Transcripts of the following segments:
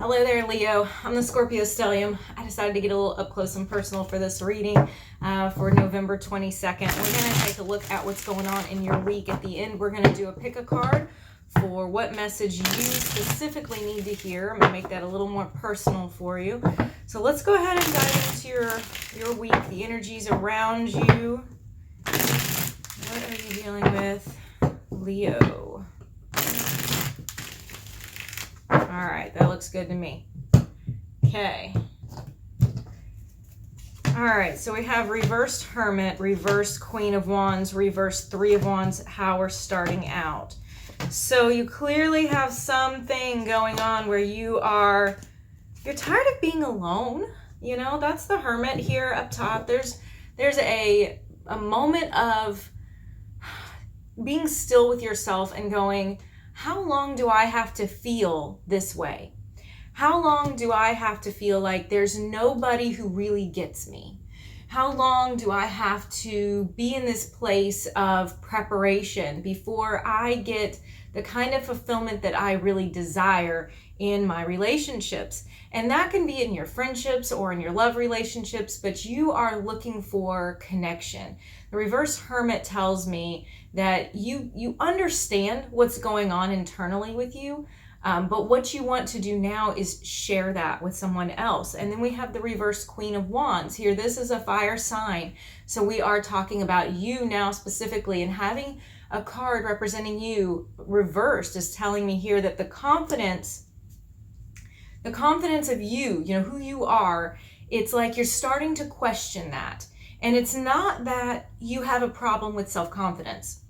Hello there, Leo. I'm the Scorpio Stellium. I decided to get a little up close and personal for this reading for November 22nd. We're going to take a look at what's going on in your week. At the end, we're going to do a pick a card for what message you specifically need to hear. I'm going to make that a little more personal for you. So let's go ahead and dive into your week, the energies around you. What are you dealing with, Leo? All right, that looks good to me. Okay. All right, so we have reversed Hermit, reversed Queen of Wands, reversed Three of Wands, how we're starting out. So you clearly have something going on where you're tired of being alone. You know, that's the Hermit here up top. There's a moment of being still with yourself and going, how long do I have to feel this way? How long do I have to feel like there's nobody who really gets me? How long do I have to be in this place of preparation before I get the kind of fulfillment that I really desire in my relationships? And that can be in your friendships or in your love relationships, but you are looking for connection. The reverse Hermit tells me that you understand what's going on internally with you, but what you want to do now is share that with someone else. And then we have the reverse Queen of Wands here. This is a fire sign. So we are talking about you now specifically, and having a card representing you reversed is telling me here that the confidence of you, who you are, it's like you're starting to question that. And it's not that you have a problem with self-confidence.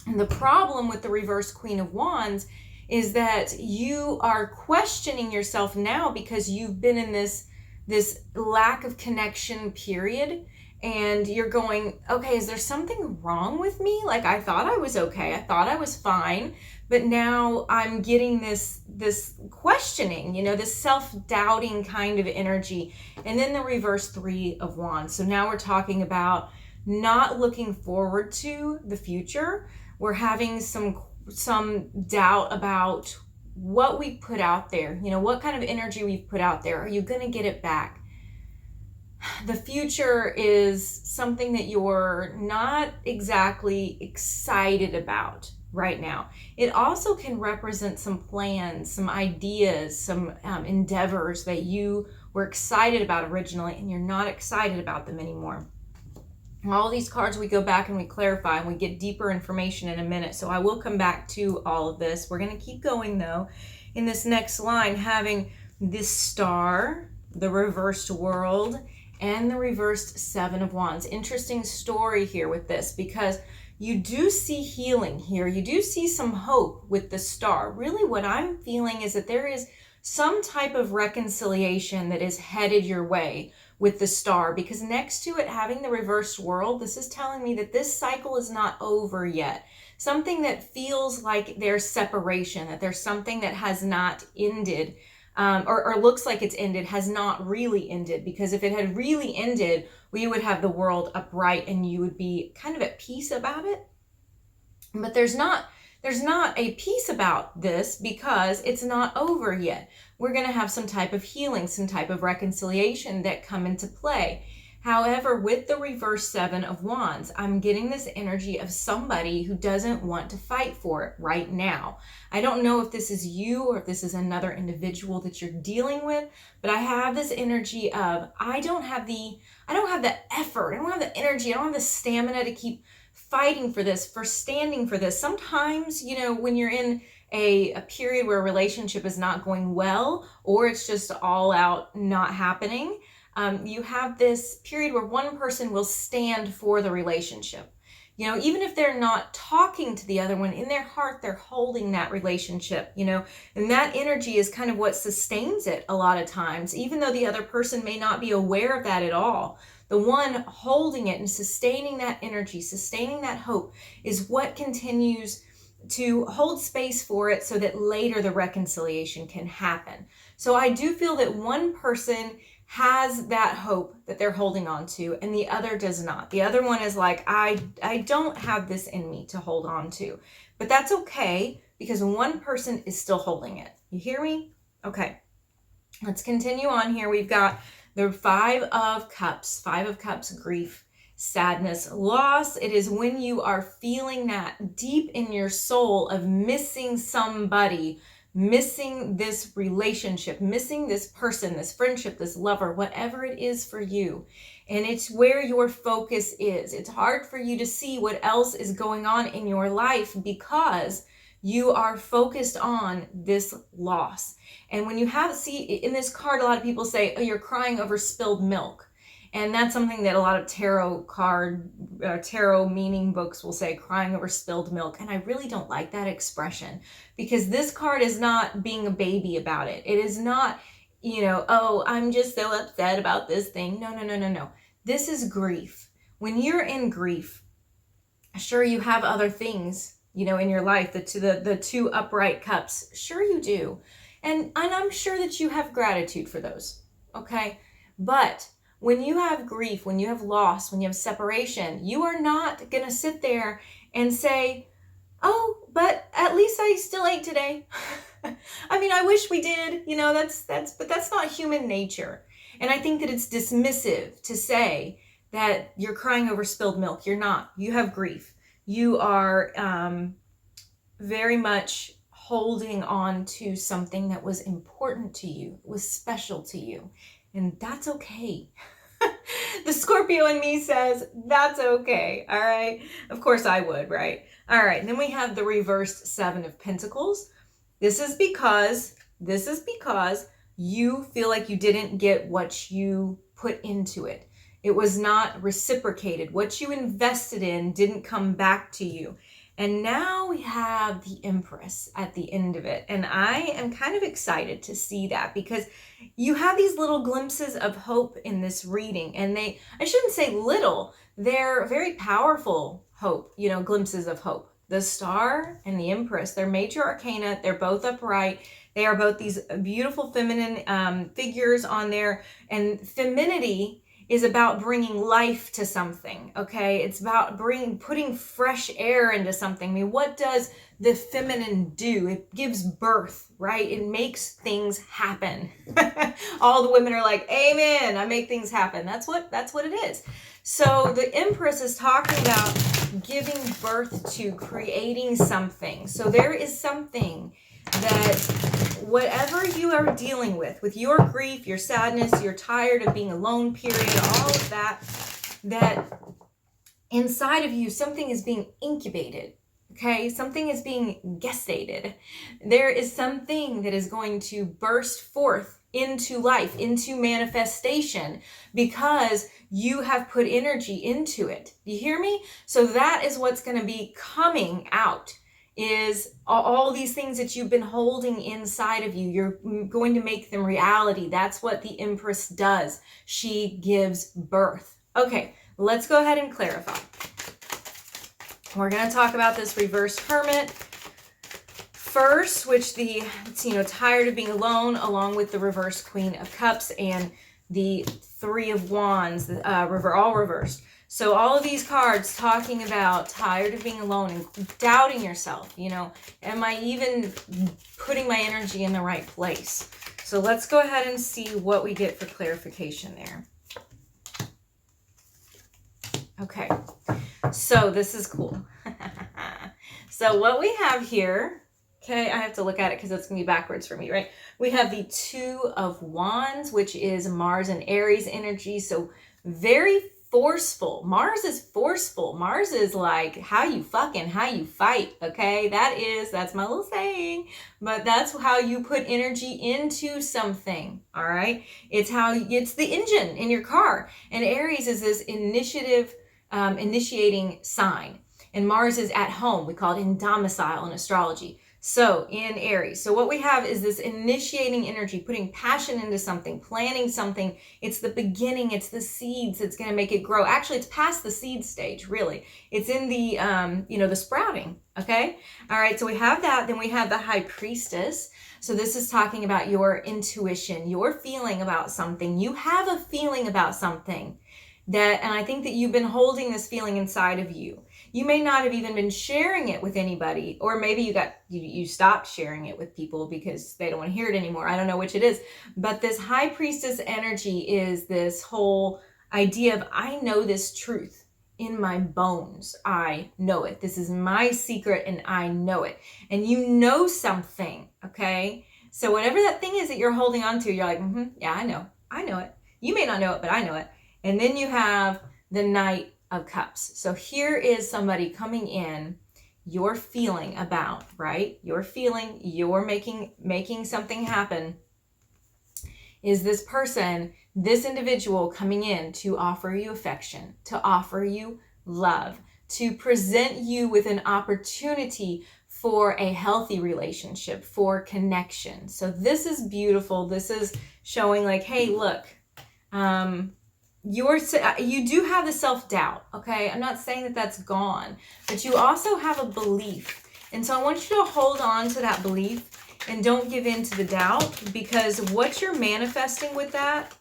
And the problem with the reverse Queen of Wands is that you are questioning yourself now because you've been in this lack of connection period. And you're going, okay, is there something wrong with me? Like, I thought I was okay. I thought I was fine. But now I'm getting this questioning, this self-doubting kind of energy. And then the reverse Three of Wands. So now we're talking about not looking forward to the future. We're having some doubt about what we put out there. What kind of energy we've put out there. Are you going to get it back? The future is something that you're not exactly excited about right now. It also can represent some plans, some ideas, some endeavors that you were excited about originally, and you're not excited about them anymore. All these cards, we go back and we clarify and we get deeper information in a minute. So I will come back to all of this. We're going to keep going though. In this next line, having this Star, the reversed World, and the reversed Seven of Wands. Interesting story here with this, because you do see healing here. You do see some hope with the Star. Really what I'm feeling is that there is some type of reconciliation that is headed your way with the Star, because next to it having the reversed World, this is telling me that this cycle is not over yet. Something that feels like there's separation, that there's something that has not ended, or looks like it's ended, has not really ended. Because if it had really ended, we would have the world upright and you would be kind of at peace about it. But there's not a peace about this because it's not over yet. We're going to have some type of healing, some type of reconciliation that come into play. However, with the reverse Seven of Wands, I'm getting this energy of somebody who doesn't want to fight for it right now. I don't know if this is you or if this is another individual that you're dealing with, but I have this energy of I don't have the effort, I don't have the energy, I don't have the stamina to keep fighting for this, for standing for this. Sometimes, when you're in a period where a relationship is not going well, or it's just all out not happening, you have this period where one person will stand for the relationship. Even if they're not talking to the other one, in their heart, they're holding that relationship, and that energy is kind of what sustains it a lot of times, even though the other person may not be aware of that at all. The one holding it and sustaining that energy, sustaining that hope, is what continues to hold space for it so that later the reconciliation can happen. So I do feel that one person has that hope that they're holding on to and the other does not. The other one is like, I don't have this in me to hold on to. But that's okay because one person is still holding it. You hear me? Okay. Let's continue on here. We've got the Five of Cups, grief, sadness, loss. It is when you are feeling that deep in your soul of missing somebody, missing this relationship, missing this person, this friendship, this lover, whatever it is for you. And it's where your focus is. It's hard for you to see what else is going on in your life because you are focused on this loss. And when you see in this card, a lot of people say, oh, you're crying over spilled milk. And that's something that a lot of tarot meaning books will say, crying over spilled milk. And I really don't like that expression because this card is not being a baby about it. It is not, oh, I'm just so upset about this thing. No. This is grief. When you're in grief, sure, you have other things, in your life, the two upright cups. Sure you do. And I'm sure that you have gratitude for those, okay? But when you have grief, when you have loss, when you have separation, you are not going to sit there and say, oh, but at least I still ate today. I mean, I wish we did, but that's not human nature. And I think that it's dismissive to say that you're crying over spilled milk. You're not. You have grief. You are very much holding on to something that was important to you, was special to you, and that's okay. The Scorpio in me says that's okay. All right. Of course I would, right? All right. And then we have the reversed Seven of Pentacles. This is because you feel like you didn't get what you put into it. It was not reciprocated. What you invested in didn't come back to you. And now we have the Empress at the end of it. And I am kind of excited to see that because you have these little glimpses of hope in this reading. And I shouldn't say little, they're very powerful hope, glimpses of hope. The Star and the Empress, they're major arcana. They're both upright. They are both these beautiful feminine figures on there. And femininity is about bringing life to something, okay? It's about putting fresh air into something. I mean, what does the feminine do? It gives birth, right? It makes things happen. All the women are like, amen, I make things happen. That's what it is. So the Empress is talking about giving birth to, creating something. So there is something that whatever you are dealing with your grief, your sadness, you're tired of being alone, period, all of that inside of you, something is being incubated, okay? Something is being gestated. There is something that is going to burst forth into life, into manifestation, because you have put energy into it. You hear me? So that is what's going to be coming out. Is all these things that you've been holding inside of you. You're going to make them reality. That's what the Empress does. She gives birth. Okay, let's go ahead and clarify. We're going to talk about this reversed Hermit first, which tired of being alone, along with the reversed Queen of Cups and the Three of Wands, all reversed. So all of these cards talking about tired of being alone and doubting yourself, am I even putting my energy in the right place? So let's go ahead and see what we get for clarification there. Okay, so this is cool. So what we have here, okay, I have to look at it because it's going to be backwards for me, right? We have the Two of Wands, which is Mars and Aries energy. So very forceful. Mars is forceful. Mars is like how you fight, okay? That's my little saying, but that's how you put energy into something, all right? It's the engine in your car. And Aries is this initiating sign. And Mars is at home. We call it in domicile in astrology. So in Aries, so what we have is this initiating energy, putting passion into something, planning something. It's the beginning, it's the seeds that's going to make it grow. Actually, it's past the seed stage, really. It's in the, the sprouting, okay? All right, so we have that. Then we have the High Priestess. So this is talking about your intuition, your feeling about something. You have a feeling about something and I think that you've been holding this feeling inside of you. You may not have even been sharing it with anybody, or maybe you stopped sharing it with people because they don't want to hear it anymore. I don't know which it is, but this high priestess energy is this whole idea of, I know this truth in my bones. I know it. This is my secret and I know it. And you know something, okay? So whatever that thing is that you're holding on to, you're like, yeah, I know it. You may not know it, but I know it. And then you have the Knight of Cups. So here is somebody coming in, you're feeling about, right? You're feeling, you're making something happen. Is this person, this individual coming in to offer you affection, to offer you love, to present you with an opportunity for a healthy relationship, for connection. So this is beautiful. This is showing like, hey, look, you do have the self-doubt, okay? I'm not saying that that's gone, but you also have a belief. And so I want you to hold on to that belief and don't give in to the doubt, because what you're manifesting with that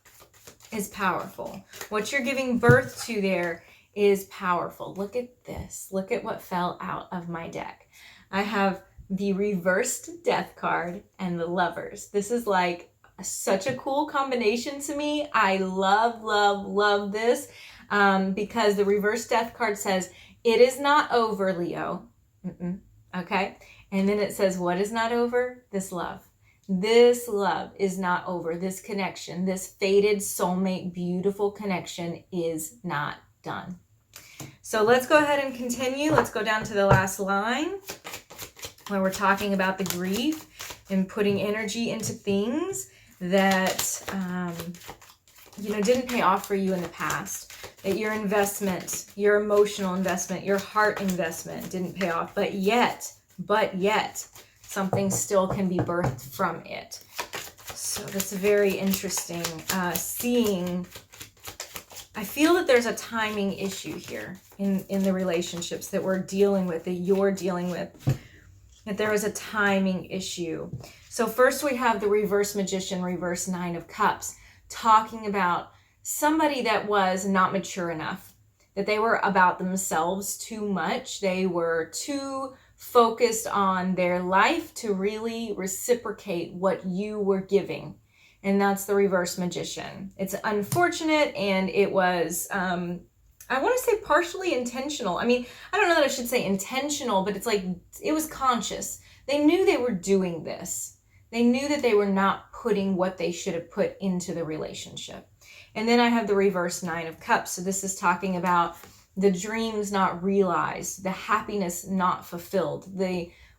is powerful. What you're giving birth to there is powerful. Look at this. Look at what fell out of my deck. I have the reversed Death card and the Lovers. This is like such a cool combination to me. I love this because the reverse Death card says, it is not over, Leo. Okay. And then it says, what is not over? This love. This love is not over. This connection, this fated soulmate, beautiful connection is not done. So let's go ahead and continue. Let's go down to the last line where we're talking about the grief and putting energy into things that, didn't pay off for you in the past, that your investment, your emotional investment, your heart investment didn't pay off, but yet, something still can be birthed from it. So that's very interesting. Seeing, I feel that there's a timing issue here in the relationships that we're dealing with, that you're dealing with, that there is a timing issue. So first we have the reverse Magician, reverse Nine of Cups, talking about somebody that was not mature enough, that they were about themselves too much. They were too focused on their life to really reciprocate what you were giving. And that's the reverse Magician. It's unfortunate, and it was, I want to say partially intentional. I mean, I don't know that I should say intentional, but it's like, it was conscious. They knew they were doing this. They knew that they were not putting what they should have put into the relationship. And then I have the reverse Nine of Cups. So this is talking about the dreams not realized, the happiness not fulfilled,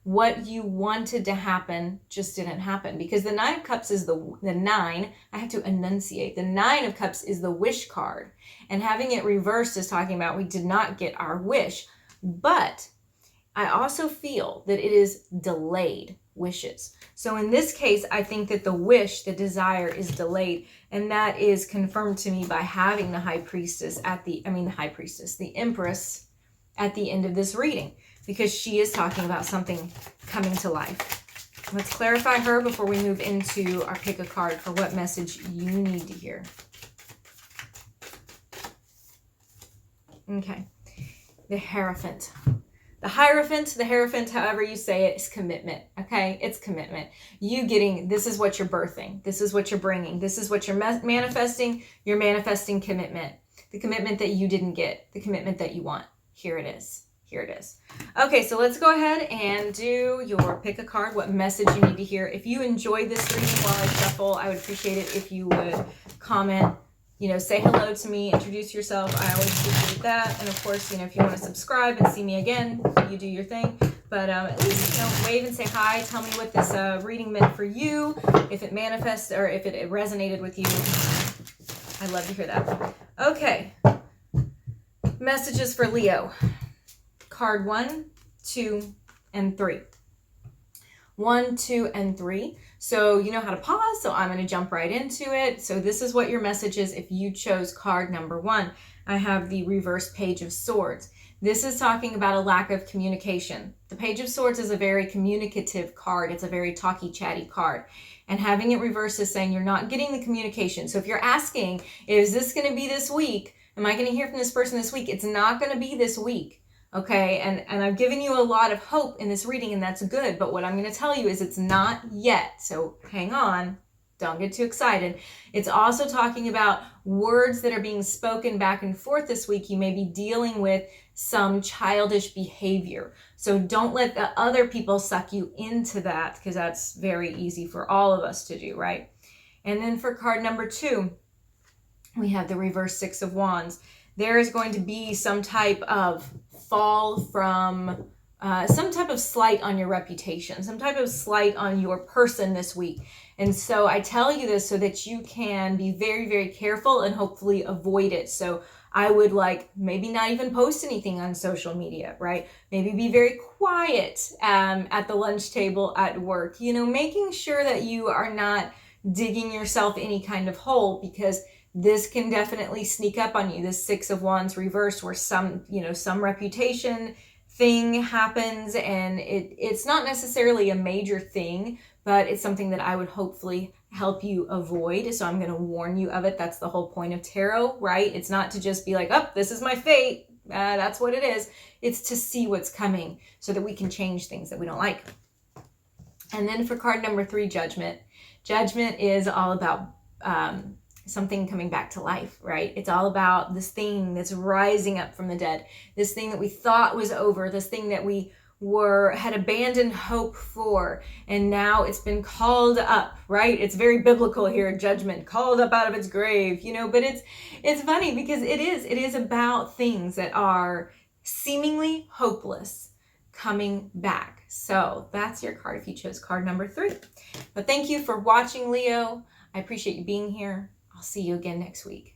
what you wanted to happen just didn't happen. Because the Nine of Cups is the nine. I have to enunciate. The Nine of Cups is the wish card. And having it reversed is talking about we did not get our wish. But I also feel that it is delayed wishes. So in this case, I think that the wish, the desire is delayed. And that is confirmed to me by having the the Empress at the end of this reading, because she is talking about something coming to life. Let's clarify her before we move into our pick a card for what message you need to hear. Okay. The Hierophant. The Hierophant, however you say it, is commitment, okay? It's commitment. This is what you're birthing. This is what you're bringing. This is what you're manifesting. You're manifesting commitment. The commitment that you didn't get. The commitment that you want. Here it is. Okay, so let's go ahead and do your pick a card, what message you need to hear. If you enjoyed this reading while I shuffle, I would appreciate it if you would comment, say hello to me, introduce yourself. I always appreciate that. And of course, if you want to subscribe and see me again, you do your thing. But at least, wave and say hi. Tell me what this reading meant for you, if it manifests or if it resonated with you. I'd love to hear that. Okay. Messages for Leo. Card 1, 2, and 3. 1, 2, and 3. So you know how to pause, so I'm going to jump right into it. So this is what your message is if you chose card number 1. I have the reverse Page of Swords. This is talking about a lack of communication. The Page of Swords is a very communicative card. It's a very talky, chatty card. And having it reversed is saying you're not getting the communication. So if you're asking, is this going to be this week? Am I going to hear from this person this week? It's not going to be this week. Okay, and I've given you a lot of hope in this reading, and that's good, but what I'm going to tell you is it's not yet. So hang on, don't get too excited. It's also talking about words that are being spoken back and forth this week. You may be dealing with some childish behavior. So don't let the other people suck you into that, because that's very easy for all of us to do, right? And then for card number 2, we have the reverse 6 of Wands. There is going to be some type of fall from some type of slight on your reputation, some type of slight on your person this week. And so I tell you this so that you can be very, very careful and hopefully avoid it. So I would maybe not even post anything on social media, right? Maybe be very quiet at the lunch table at work, making sure that you are not digging yourself any kind of hole, because this can definitely sneak up on you. This 6 of Wands reversed, where some reputation thing happens, and it's not necessarily a major thing, but it's something that I would hopefully help you avoid. So I'm going to warn you of it. That's the whole point of tarot, right? It's not to just be like, oh, this is my fate. That's what it is. It's to see what's coming so that we can change things that we don't like. And then for card number 3, Judgment. Judgment is all about something coming back to life, right? It's all about this thing that's rising up from the dead, this thing that we thought was over, this thing that we had abandoned hope for, and now it's been called up, right? It's very biblical here, Judgment, called up out of its grave, but it's funny because it is about things that are seemingly hopeless coming back. So that's your card if you chose card number 3. But thank you for watching, Leo. I appreciate you being here. I'll see you again next week.